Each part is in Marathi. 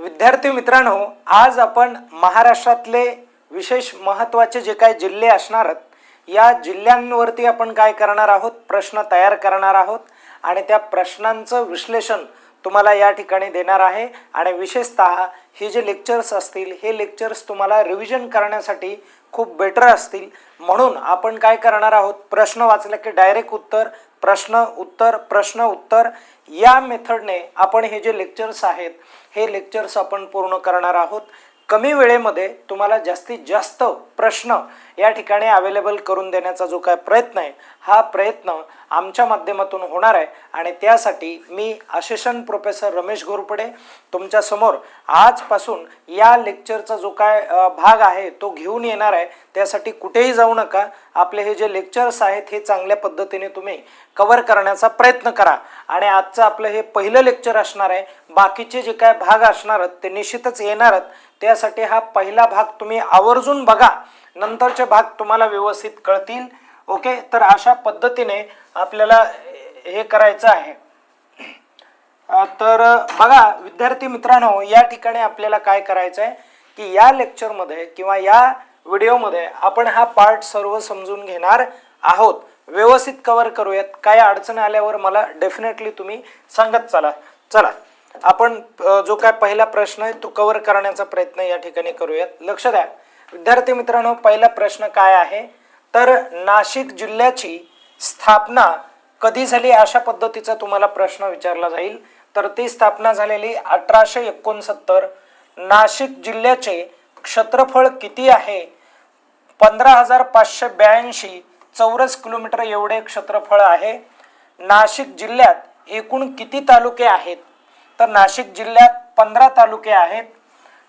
विद्यार्थी मित्रांनो, आज आपण महाराष्ट्रातले विशेष महत्त्वाचे जे काही जिल्हे असणार आहेत या जिल्ह्यांवरती आपण काय करणार आहोत, प्रश्न तयार करणार आहोत आणि त्या प्रश्नांचं विश्लेषण तुम्हाला या ठिकाणी देणार आहे। आणि विशेषतः हे जे लेक्चर्स असतील हे लेक्चर्स तुम्हाला रिव्हिजन करण्यासाठी खूप बेटर असतील, म्हणून आपण काय करणार आहोत, प्रश्न वाचला की डायरेक्ट उत्तर, प्रश्न उत्तर, प्रश्न उत्तर या मेथडने आपण हे जे लेक्चर्स आहेत हे लेक्चर्स आपण पूर्ण करणार आहोत। कमी वेळेमध्ये तुम्हाला जास्तीत जास्त प्रश्न या ठिकाणी अवेलेबल करून देण्याचा जो काय प्रयत्न आहे हा प्रयत्न आमच्या माध्यमातून होणार आहे। आणि त्यासाठी मी असिस्टंट प्रोफेसर रमेश घोरपडे तुमच्या समोर आजपासून या लेक्चरचा जो काय भाग आहे तो घेऊन येणार आहे। त्यासाठी कुठेही जाऊ नका, आपले हे जे लेक्चर्स आहेत हे चांगल्या पद्धतीने तुम्ही कव्हर करण्याचा प्रयत्न करा। आणि आजचं आपलं हे पहिलं लेक्चर असणार आहे, बाकीचे जे काय भाग असणार आहेत ते निश्चितच येणार आहेत। त्यासाठी हा पहिला भाग तुम्ही आवर्जून बघा, नंतरचे भाग तुम्हाला व्यवस्थित कळतील। ओके, तर अशा पद्धतीने आपल्याला हे करायचं आहे। तर बघा विद्यार्थी मित्रांनो, या ठिकाणी आपल्याला काय करायचं आहे की या लेक्चरमध्ये किंवा या व्हिडिओमध्ये आपण हा पार्ट सर्व समजून घेणार आहोत। व्यवस्थित कव्हर करूयात, काय अडचण आल्यावर मला डेफिनेटली तुम्ही सांगत चला। चला आपण जो काय पहिला प्रश्न आहे तो कव्हर करण्याचा प्रयत्न या ठिकाणी करूयात। लक्ष द्या विद्यार्थी मित्रांनो, पहिला प्रश्न काय आहे तर नाशिक जिल्ह्याची स्थापना कधी झाली, अशा पद्धतीचा तुम्हाला प्रश्न विचारला जाईल। तर ती स्थापना झालेली 1869। नाशिक जिल्ह्याचे क्षेत्रफळ किती आहे, 15,582 चौरस किलोमीटर एवढे क्षेत्रफळ आहे। नाशिक जिल्ह्यात एकूण किती तालुके आहेत, तर नाशिक जिल्ह्यात 15 तालुके आहेत।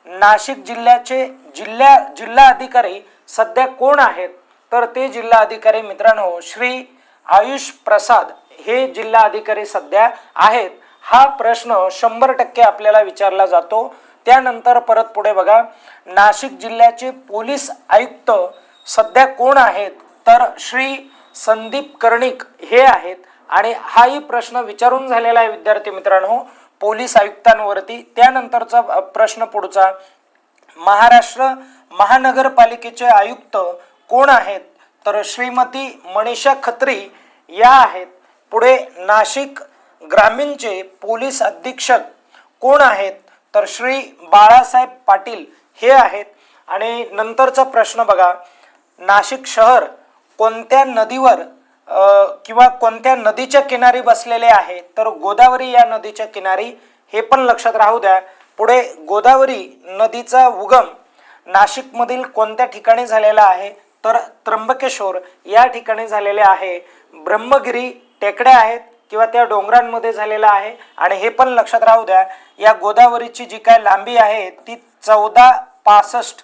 नाशिक जिल्ह्याचे जिल्हा अधिकारी सध्या कोण आहेत, तर ते जिल्हा अधिकारी मित्रांनो श्री आयुष प्रसाद हे जिल्हा अधिकारी सध्या आहेत। हा प्रश्न 100% आपल्याला विचारला जातो। त्यानंतर परत पुढे बघा, नाशिक जिल्ह्याचे पोलीस आयुक्त सध्या कोण आहेत, तर श्री संदीप कर्णिक हे आहेत। आणि हाही प्रश्न विचारून झालेला आहे विद्यार्थी मित्रांनो पोलीस आयुक्तांवरती। त्यानंतरचा प्रश्न पुढचा, महाराष्ट्र महानगरपालिकेचे आयुक्त कोण आहेत, तर श्रीमती मनीषा खत्री या आहेत। पुढे नाशिक ग्रामीणचे पोलीस अधीक्षक कोण आहेत, तर श्री बाळासाहेब पाटील हे आहेत। आणि नंतरचा प्रश्न बघा, नाशिक शहर कोणत्या नदीवर किंवा कोणत्या नदीच्या किनारी बसलेले आहे, तर गोदावरी या नदीच्या किनारी, हे पण लक्षात राहू द्या। पुढे गोदावरी नदीचा उगम नाशिकमधील कोणत्या ठिकाणी झालेला आहे, तर त्र्यंबकेश्वर या ठिकाणी झालेले आहे। ब्रह्मगिरी टेकड्या आहेत किंवा त्या डोंगरांमध्ये झालेला आहे। आणि हे पण लक्षात राहू द्या, या गोदावरीची जी काय लांबी आहे ती 1465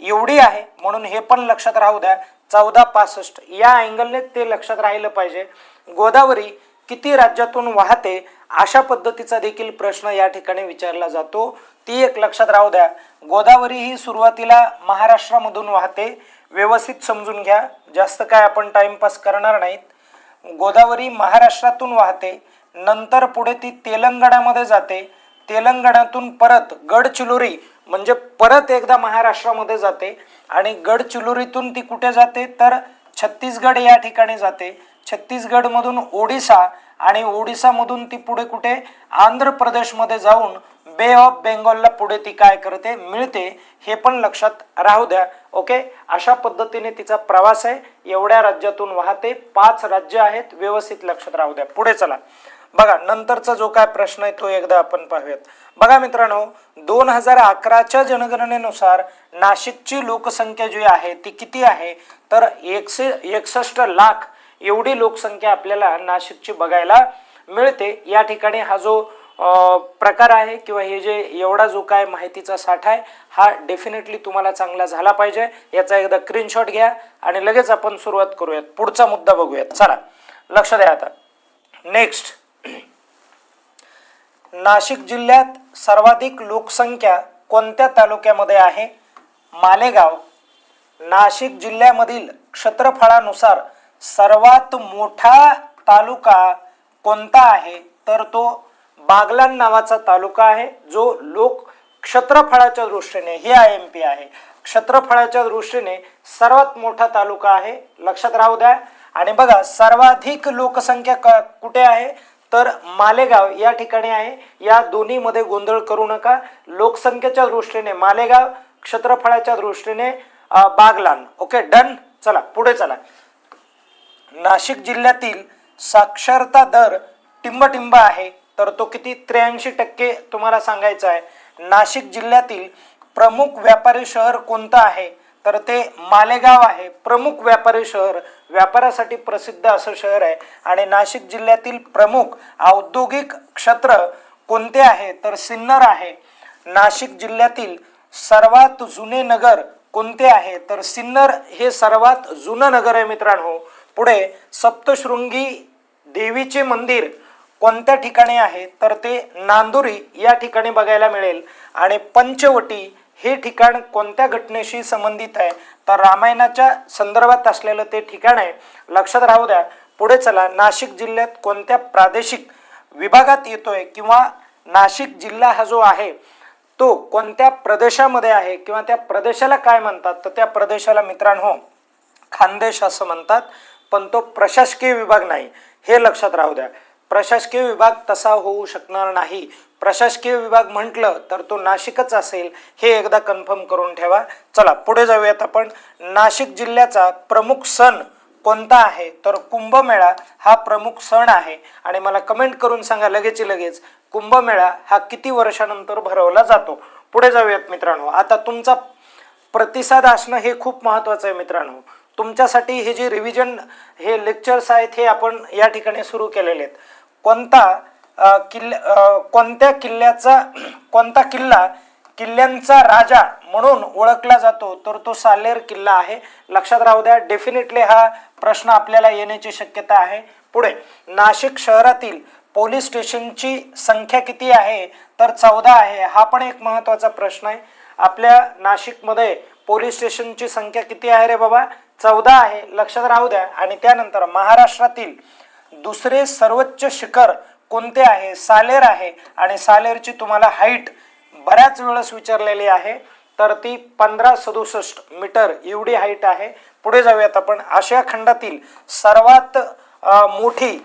एवढी आहे, म्हणून हे पण लक्षात राहू द्या 1465 या अँगलने ते लक्षात राहिलं पाहिजे। गोदावरी किती राज्यातून वाहते, अशा पद्धतीचा देखील प्रश्न या ठिकाणी विचारला जातो, ती एक लक्षात राहू द्या। गोदावरी ही सुरुवातीला महाराष्ट्रामधून वाहते, व्यवस्थित समजून घ्या, जास्त काय आपण टाइमपास करणार नाहीत। गोदावरी महाराष्ट्रातून वाहते, नंतर पुढे ती तेलंगणामध्ये जाते, तेलंगणातून परत गडचिरोली म्हणजे परत एकदा महाराष्ट्रामध्ये जाते आणि गडचिरोलीतून ती कुठे जाते, तर छत्तीसगड या ठिकाणी जाते। छत्तीसगडमधून ओडिसा आणि ओडिसामधून ती पुढे कुठे आंध्र प्रदेशमध्ये जाऊन बे ऑफ बेंगॉलला पुढे ती काय करते, मिळते, हे पण लक्षात राहू द्या। ओके, अशा पद्धतीने तिचा प्रवास आहे, एवढ्या राज्यातून वाहते, 5 राज्य आहेत, व्यवस्थित लक्षात राहू द्या। पुढे चला बघा, नंतरचा जो काय प्रश्न आहे तो एकदा आपण पाहूयात। बघा मित्रांनो, 2011च्या जनगणनेनुसार नाशिकची लोकसंख्या जी आहे ती किती आहे, तर 161 लाख एवढी लोकसंख्या आपल्याला नाशिकची बघायला मिळते। या ठिकाणी हा जो प्रकार आहे किंवा हे जे एवढा जो काय माहितीचा साठा आहे हा डेफिनेटली तुम्हाला चांगला झाला पाहिजे। याचा एकदा स्क्रीनशॉट घ्या आणि लगेच आपण सुरुवात करूयात, पुढचा मुद्दा बघूयात। चला लक्ष द्या आता। नेक्स्ट, नाशिक जिल्ह्यात सर्वाधिक लोकसंख्या कोणत्या तालुक्यामध्ये आहे, मालेगाव। नाशिक जिल्ह्यामधील क्षेत्रफळानुसार सर्वात मोठा तालुका कोणता आहे, तर तो बागलाण नावाचा तालुका आहे, जो लोक क्षेत्रफळाच्या दृष्टीने हे IMP आहे, क्षेत्रफळाच्या दृष्टीने सर्वात मोठा तालुका आहे, लक्षात राहू द्या. आणि बघा सर्वाधिक लोकसंख्या कुठे आहे तर मालेगाव या ठिकाणी आहे. या दोन्ही मध्ये गोंधळ करू नका. लोकसंख्येच्या दृष्टीने मालेगाव, क्षेत्रफळाच्या दृष्टीने बागलाण. Okay done. चला पुढे चला. नाशिक जिल्ह्यातील साक्षरता दर टिंबटिंब आहे तर तो किती 83% तुम्हाला सांगायचा आहे. नाशिक जिल्ह्यातील प्रमुख व्यापारी शहर कोणतं आहे तर ते मालेगाव आहे. प्रमुख व्यापारी शहर, व्यापारासाठी प्रसिद्ध असं शहर आहे. आणि नाशिक जिल्ह्यातील प्रमुख औद्योगिक क्षेत्र कोणते आहे तर सिन्नर आहे. नाशिक जिल्ह्यातील सर्वात जुने नगर कोणते आहे तर सिन्नर हे सर्वात जुनं नगर आहे मित्रांनो. पुढे सप्तशृंगी देवीचे मंदिर कोणत्या ठिकाणी आहे तर ते नांदुरी या ठिकाणी बघायला मिळेल. आणि पंचवटी हे ठिकाण कोणत्या घटनेशी संबंधित आहे तर रामायणाच्या संदर्भात असलेलं ते ठिकाण आहे, लक्षात राहू द्या. पुढे चला. नाशिक जिल्ह्यात कोणत्या प्रादेशिक विभागात येतोय किंवा नाशिक जिल्हा हा जो आहे तो कोणत्या प्रदेशामध्ये आहे किंवा त्या प्रदेशाला काय म्हणतात तर त्या प्रदेशाला मित्रांनो खानदेश असं म्हणतात. पण तो प्रशासकीय विभाग नाही, हे लक्षात राहू द्या. प्रशासकीय विभाग तसा होऊ शकणार नाही. प्रशासकीय विभाग म्हटलं तर तो नाशिकच असेल, हे एकदा कन्फर्म करून ठेवा. चला पुढे जाऊयात आपण. नाशिक जिल्ह्याचा प्रमुख सण कोणता आहे तर कुंभमेळा हा प्रमुख सण आहे. आणि मला कमेंट करून सांगा लगेच कुंभमेळा हा किती वर्षानंतर भरवला जातो. पुढे जाऊयात मित्रांनो. आता तुमचा प्रतिसाद असणं हे खूप महत्त्वाचं आहे मित्रांनो. तुमच्यासाठी हे जे रिव्हिजन हे लेक्चर्स आहेत हे आपण या ठिकाणी सुरू केलेले आहेत. कोणत्या किल्ला किल्ल्यांचा राजा म्हणून ओळखला जातो तर तो साल्हेर किल्ला आहे, लक्षात राहू द्या. डेफिनेटली हा प्रश्न आपल्याला येण्याची शक्यता आहे. पुढे नाशिक शहरातील पोलीस स्टेशनची संख्या किती आहे तर 14 आहे. हा पण एक महत्त्वाचा प्रश्न आहे. आपल्या नाशिकमध्ये पोलीस स्टेशनची संख्या किती आहे रे बाबा? 14 आहे, लक्षात राहू द्या. आणि त्यानंतर महाराष्ट्रातील दुसरे सर्वोच्च शिखर कोणते आहे? सालेर आहे. आणि सालेरची तुम्हाला हाईट बऱ्याच वेळेस विचारलेली आहे तर ती 1567 मीटर एवढी हाईट आहे. पुढे जाऊयात आपण. आशिया खंडातील सर्वात मोठी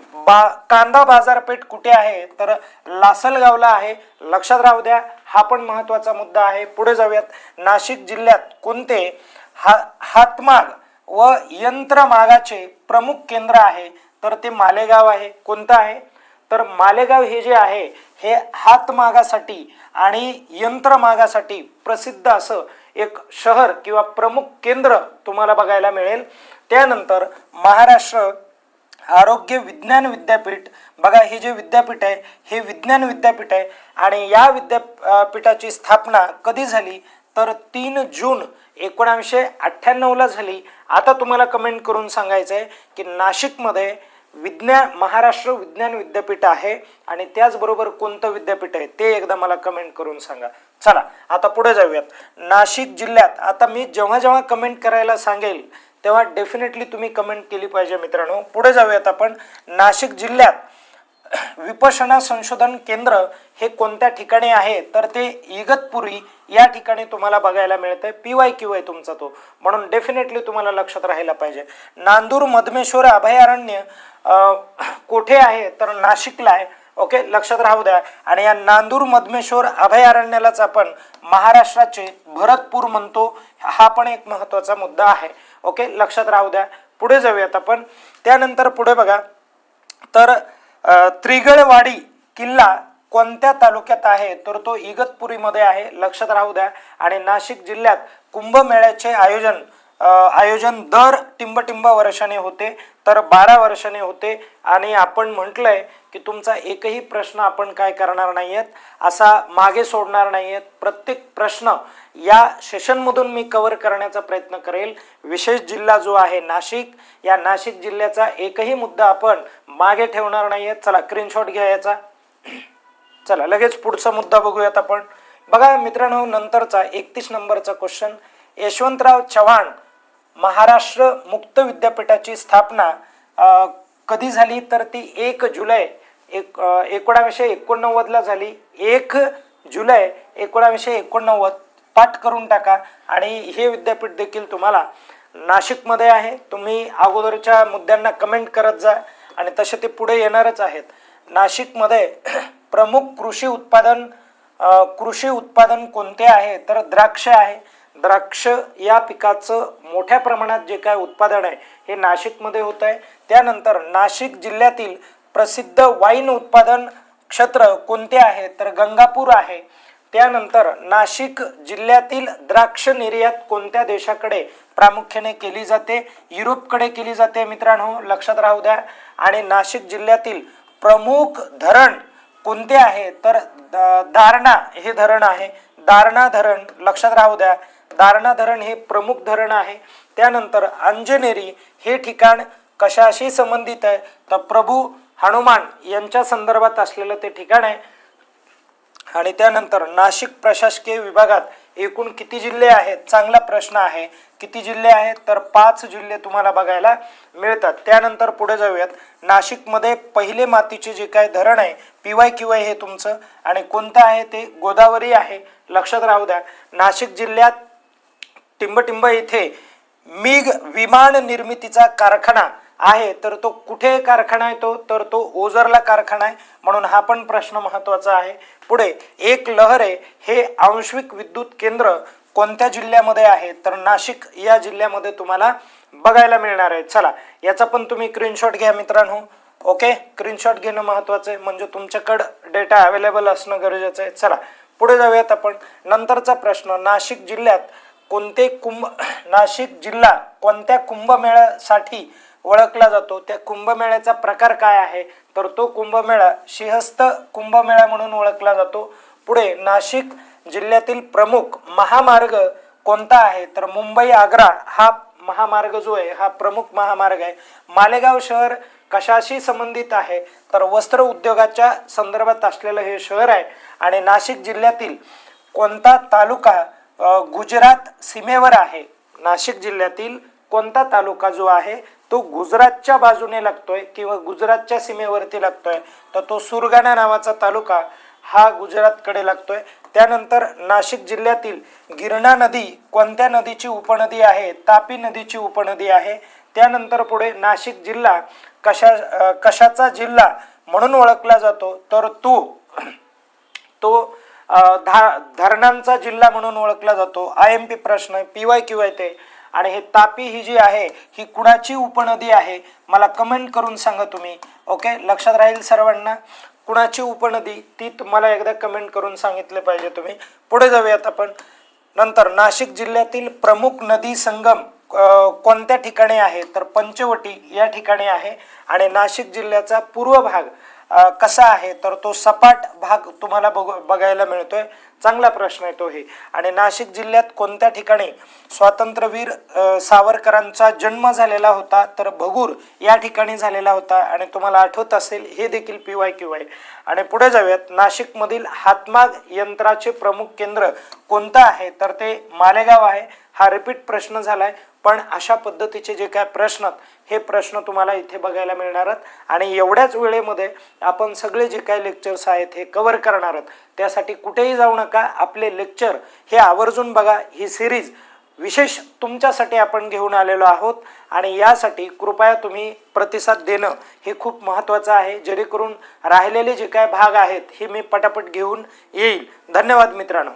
कांदा बाजारपेठ कुठे आहे तर लासलगावला आहे, लक्षात राहू द्या. हा पण महत्त्वाचा मुद्दा आहे. पुढे जाऊयात. नाशिक जिल्ह्यात कोणते हातमाग व यंत्रमागाचे प्रमुख केंद्र आहे तर ते मालेगाव आहे. कोणतं आहे तर मालेगाव हे जे आहे हे हातमागासाठी आणि यंत्रमागासाठी प्रसिद्ध असं एक शहर किंवा प्रमुख केंद्र तुम्हाला बघायला मिळेल. त्यानंतर महाराष्ट्र आरोग्य विज्ञान विद्यापीठ, बघा हे जे विद्यापीठ आहे हे विज्ञान विद्यापीठ आहे. आणि या विद्यापीठाची स्थापना कधी झाली तर 3 जून 1998ला झाली. आता तुम्हाला कमेंट करून सांगायचं आहे की नाशिकमध्ये महाराष्ट्र विज्ञान विद्यापीठ आहे आणि त्याचबरोबर कोणतं विद्यापीठ आहे ते एकदा मला कमेंट करून सांगा. चला आता पुढे जाऊयात. नाशिक जिल्ह्यात आता मी जेव्हा कमेंट करायला सांगेल तेव्हा डेफिनेटली तुम्ही कमेंट केली पाहिजे मित्रांनो. पुढे जाऊयात आपण. नाशिक जिल्ह्यात विपश्यना संशोधन केंद्र हे कोणत्या ठिकाणी आहे तर ते इगतपुरी या ठिकाणी तुम्हाला बघायला मिळतंय. PYQ आहे तुमचा तो, म्हणून डेफिनेटली तुम्हाला लक्षात राहायला पाहिजे. नांदूर मधमेश्वर अभयारण्य कोठे आहे तर नाशिकला आहे. ओके, लक्षात राहू द्या. आणि या नांदूर मधमेश्वर अभयारण्यालाच आपण महाराष्ट्राचे भरतपूर म्हणतो. हा पण एक महत्त्वाचा मुद्दा आहे. ओके, लक्षात राहू द्या. पुढे जाऊयात आपण. त्यानंतर पुढे बघा तर त्रिगळवाडी किल्ला कोणत्या तालुक्यात आहे तर तो इगतपुरीमध्ये आहे, लक्षात राहू द्या. आणि नाशिक जिल्ह्यात कुंभमेळ्याचे आयोजन दर टिंबटिंब वर्षाने होते तर 12 वर्षाने होते. आणि आपण म्हटलंय की तुमचा एकही प्रश्न आपण काय करणार नाहीयेत असा मागे सोडणार नाहीयेत. प्रत्येक प्रश्न या सेशनमधून मी कव्हर करण्याचा प्रयत्न करेल. विशेष जिल्हा जो आहे नाशिक, या नाशिक जिल्ह्याचा एकही मुद्दा आपण मागे ठेवणार नाहीयेत. चला स्क्रीनशॉट घ्या याचा. चला लगेच पुढचा मुद्दा बघूयात आपण. बघा मित्रांनो, नंतरचा 31 नंबरचा क्वेश्चन. यशवंतराव चव्हाण महाराष्ट्र मुक्त विद्यापीठाची स्थापना कधी झाली तर ती 1 जुलै 1989ला झाली. 1 जुलै 1989 पाठ करून टाका आणि हे विद्यापीठ देखील तुम्हाला नाशिकमध्ये आहे. तुम्ही अगोदरच्या मुद्द्यांना कमेंट करत जा आणि तसे ते पुढे येणारच आहेत. नाशिकमध्ये प्रमुख कृषी उत्पादन कोणते आहे तर द्राक्ष आहे. द्राक्ष या पिकाचं मोठ्या प्रमाणात जे काय उत्पादन आहे हे नाशिकमध्ये होत आहे. त्यानंतर नाशिक जिल्ह्यातील प्रसिद्ध वाईन उत्पादन क्षेत्र कोणते आहे तर गंगापूर आहे. त्यानंतर नाशिक जिल्ह्यातील द्राक्ष निर्यात कोणत्या देशाकडे प्रामुख्याने केली जाते? युरोपकडे केली जाते मित्रांनो, लक्षात राहू द्या. आणि नाशिक जिल्ह्यातील प्रमुख धरण कोणते आहे तर दारणा हे धरण आहे. दारणा धरण लक्षात राहू द्या. दारणा धरण हे प्रमुख धरण आहे. त्यानंतर अंजनेरी हे ठिकाण कशाशी संबंधित आहे तर प्रभू हनुमान यांच्या संदर्भात असलेलं ते ठिकाण आहे. आणि त्यानंतर नाशिक प्रशासकीय विभागात एकूण किती जिल्हे आहेत? चांगला प्रश्न आहे. किती जिल्हे आहेत तर 5 जिल्हे तुम्हाला बघायला मिळतात. त्यानंतर पुढे जाऊयात. नाशिकमध्ये पहिले मातीचे जे काय धरण आहे PYQY हे तुमचं आणि कोणतं आहे ते गोदावरी आहे. लक्षात राहू द्या. नाशिक जिल्ह्यात टिंबटिंब येथे मिग विमान निर्मितीचा कारखाना आहे तर तो कुठे कारखाना आहे तर तो ओझरला कारखाना आहे. म्हणून हा पण प्रश्न महत्त्वाचा आहे. पुढे एक लहरे हे आंशिक विद्युत केंद्र कोणत्या जिल्ह्यामध्ये आहे तर नाशिक या जिल्ह्यामध्ये तुम्हाला बघायला मिळणार आहे. चला याचा पण तुम्ही स्क्रीनशॉट घ्या मित्रांनो. ओके, स्क्रीनशॉट घेणं महत्त्वाचं आहे म्हणजे तुमच्याकडं डेटा अवेलेबल असणं गरजेचं आहे. चला पुढे जाऊयात आपण. नंतरचा प्रश्न, नाशिक जिल्हा कोणत्या कुंभमेळ्यासाठी ओळखला जातो? त्या कुंभमेळ्याचा प्रकार काय आहे तर तो कुंभमेळा सिंहस्थ कुंभमेळा म्हणून ओळखला जातो. पुढे नाशिक जिल्ह्यातील प्रमुख महामार्ग कोणता आहे तर मुंबई आग्रा हा महामार्ग जो आहे हा प्रमुख महामार्ग आहे. मालेगाव शहर कशाशी संबंधित आहे तर वस्त्र उद्योगाच्या संदर्भात असलेलं हे शहर आहे. आणि नाशिक जिल्ह्यातील कोणता तालुका गुजरात सीमेवर आहे? नाशिक जिल्ह्यातील कोणता तालुका जो आहे तो गुजरातच्या बाजूने लागतोय किंवा गुजरातच्या सीमेवरती लागतोय तर तो सुरगाणा नावाचा तालुका हा गुजरातकडे लागतोय. त्यानंतर नाशिक जिल्ह्यातील गिरणा नदी कोणत्या नदीची उपनदी आहे? तापी नदीची उपनदी आहे. त्यानंतर पुढे नाशिक जिल्हा कशाचा जिल्हा म्हणून ओळखला जातो तर तो धरणांचा जिल्हा म्हणून ओळखला जातो. IMP प्रश्न आहे, PYQY ते. आणि हे तापी ही जी आहे ही कुणाची उपनदी आहे मला कमेंट करून सांगा तुम्ही. ओके, लक्षात राहील सर्वांना. कुणाची उपनदी ती तुम्हाला एकदा कमेंट करून सांगितले पाहिजे तुम्ही. पुढे जाऊयात आपण. नंतर नाशिक जिल्ह्यातील प्रमुख नदी संगम कोणत्या ठिकाणी आहे तर पंचवटी या ठिकाणी आहे. आणि नाशिक जिल्ह्याचा पूर्व भाग कसा आहे तर तो सपाट भाग तुम्हाला बघायला मिळतोय. चांगला प्रश्न आहे तो हे. आणि नाशिक जिल्ह्यात कोणत्या ठिकाणी स्वातंत्र्यवीर सावरकरांचा जन्म झालेला होता तर भगूर या ठिकाणी झालेला होता. आणि तुम्हाला आठवत असेल हे देखील PYQY. आणि पुढे जाऊयात. नाशिकमधील हातमाग यंत्राचे प्रमुख केंद्र कोणतं आहे तर ते मालेगाव आहे. हा रिपीट प्रश्न झालाय पण अशा पद्धतीचे जे काय प्रश्न हे प्रश्न तुम्हाला इथे बघायला मिळणार आहेत. आणि एवढ्याच वेळेमध्ये आपण सगळे जे काही लेक्चर्स आहेत हे कव्हर करणार आहोत. त्यासाठी कुठेही जाऊ नका, आपले लेक्चर हे आवर्जून बघा. ही सिरीज विशेष तुमच्यासाठी आपण घेऊन आलेलो आहोत आणि यासाठी कृपया तुम्ही प्रतिसाद देणं हे खूप महत्त्वाचं आहे जेणेकरून राहिलेले जे काय भाग आहेत हे मी पटापट घेऊन येईल. धन्यवाद मित्रांनो.